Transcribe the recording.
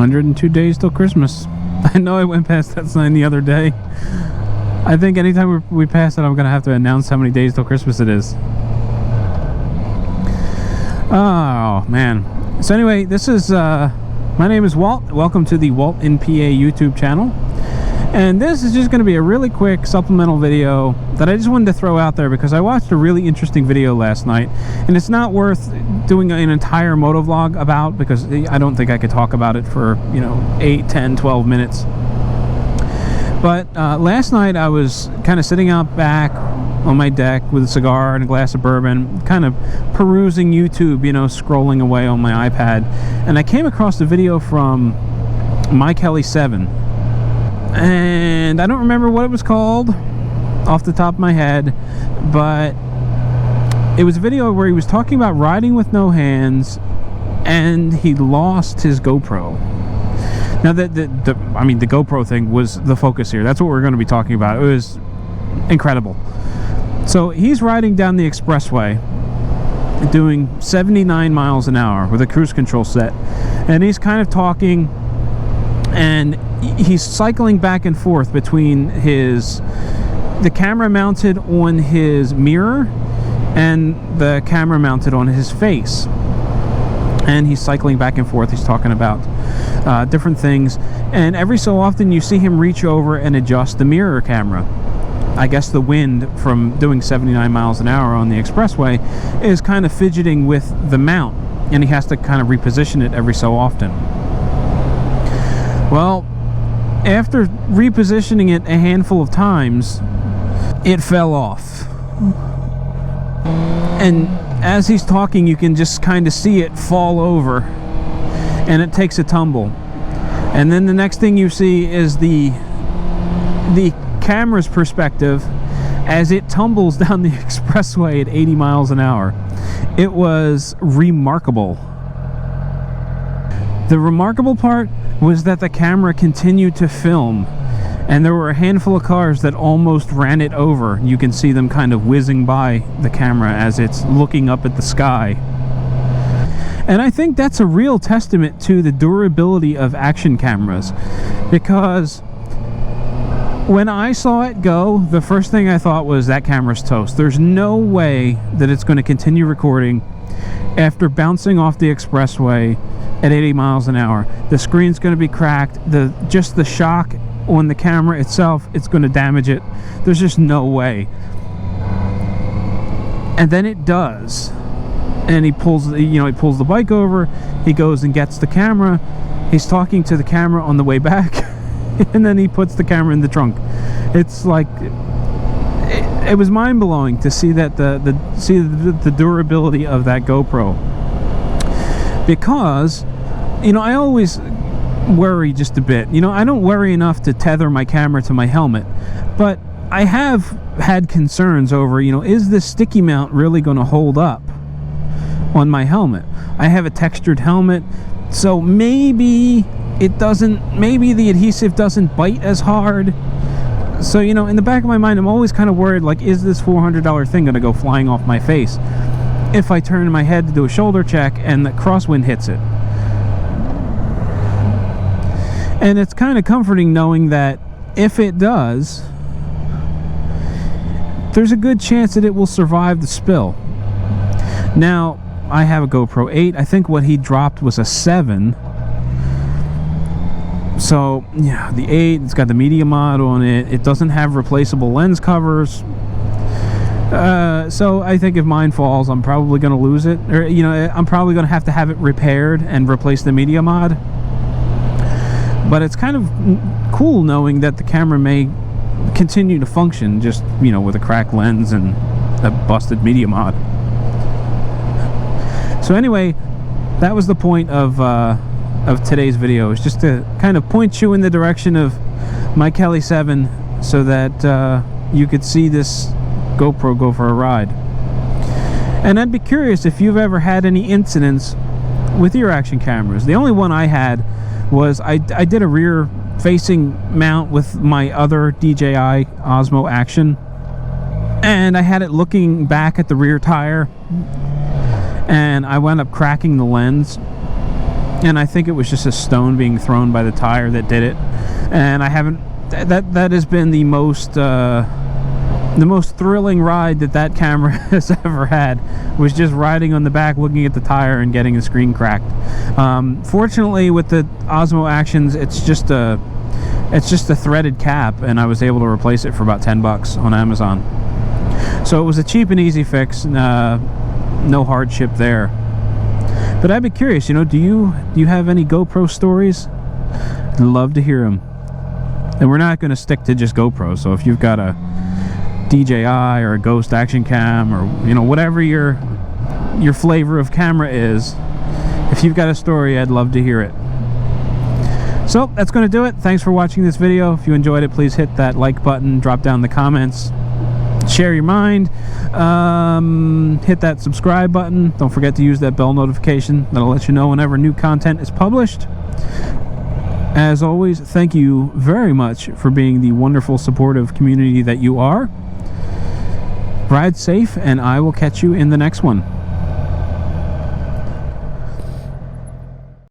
102 days till Christmas. I know I went past that sign the other day. I think anytime we pass it, I'm gonna have to announce how many days till Christmas it is. Oh man. So anyway, this is my name is Walt. Welcome to the WaltInPA YouTube channel. And this is just going to be a really quick supplemental video that I just wanted to throw out there because I watched a really interesting video last night, and it's not worth doing an entire motovlog about because I don't think I could talk about it for 8, 10, 12 minutes. But last night I was kind of sitting out back on my deck with a cigar and a glass of bourbon, kind of perusing YouTube, scrolling away on my iPad, and I came across a video from My Kelly 7. And I don't remember what it was called off the top of my head, but it was a video where he was talking about riding with no hands, and he lost his GoPro. Now, the GoPro thing was the focus here. That's what we're going to be talking about. It was incredible. So he's riding down the expressway, doing 79 miles an hour with a cruise control set, and he's kind of talking, and he's cycling back and forth between the camera mounted on his mirror and the camera mounted on his face, and he's cycling back and forth. He's talking about different things, and every so often you see him reach over and adjust the mirror camera. I guess the wind from doing 79 miles an hour on the expressway is kind of fidgeting with the mount, and he has to kind of reposition it every so often. Well, after repositioning it a handful of times, it fell off. And as he's talking, you can just kind of see it fall over, and it takes a tumble. And then the next thing you see is the camera's perspective as it tumbles down the expressway at 80 miles an hour. It was remarkable. The remarkable part was that the camera continued to film, and there were a handful of cars that almost ran it over. You can see them kind of whizzing by the camera as it's looking up at the sky. And I think that's a real testament to the durability of action cameras, because when I saw it go, the first thing I thought was that camera's toast. There's no way that it's going to continue recording after bouncing off the expressway at 80 miles an hour. The screen's going to be cracked. Just the shock on the camera itself, it's going to damage it. There's just no way. And then it does. And he pulls the bike over. He goes and gets the camera. He's talking to the camera on the way back. And then he puts the camera in the trunk. It's like it was mind-blowing to see that the durability of that GoPro, because I always worry just a bit. I don't worry enough to tether my camera to my helmet, but I have had concerns over is this sticky mount really going to hold up on my helmet? I have a textured helmet, so maybe it doesn't, maybe the adhesive doesn't bite as hard. So in the back of my mind, I'm always kind of worried, like, is this $400 thing going to go flying off my face if I turn my head to do a shoulder check and the crosswind hits it? And it's kind of comforting knowing that if it does, there's a good chance that it will survive the spill. Now, I have a GoPro 8. I think what he dropped was a 7. So, yeah, the 8, it's got the media mod on it. It doesn't have replaceable lens covers. So I think if mine falls, I'm probably going to lose it. Or, I'm probably going to have it repaired and replace the media mod. But it's kind of cool knowing that the camera may continue to function just, with a cracked lens and a busted media mod. So anyway, that was the point of today's video, is just to kind of point you in the direction of My Kelly 7 so that you could see this GoPro go for a ride. And I'd be curious if you've ever had any incidents with your action cameras. The only one I had was I did a rear facing mount with my other DJI Osmo Action, and I had it looking back at the rear tire, and I wound up cracking the lens. and I think it was just a stone being thrown by the tire that did it. And I haven't, that has been the most thrilling ride that camera has ever had, was just riding on the back, looking at the tire and getting the screen cracked. Fortunately, with the Osmo Actions, it's just a threaded cap, and I was able to replace it for about 10 bucks on Amazon. So it was a cheap and easy fix, no hardship there. But I'd be curious, you know, do you have any GoPro stories? I'd love to hear them. And we're not going to stick to just GoPro, so if you've got a DJI or a Ghost Action Cam, or, you know, whatever your flavor of camera is, if you've got a story, I'd love to hear it. So that's going to do it. Thanks for watching this video. If you enjoyed it, please hit that like button, drop down the comments, share your mind, hit that subscribe button. Don't forget to use that bell notification. That'll let you know whenever new content is published. As always, thank you very much for being the wonderful, supportive community that you are. Ride safe, and I will catch you in the next one.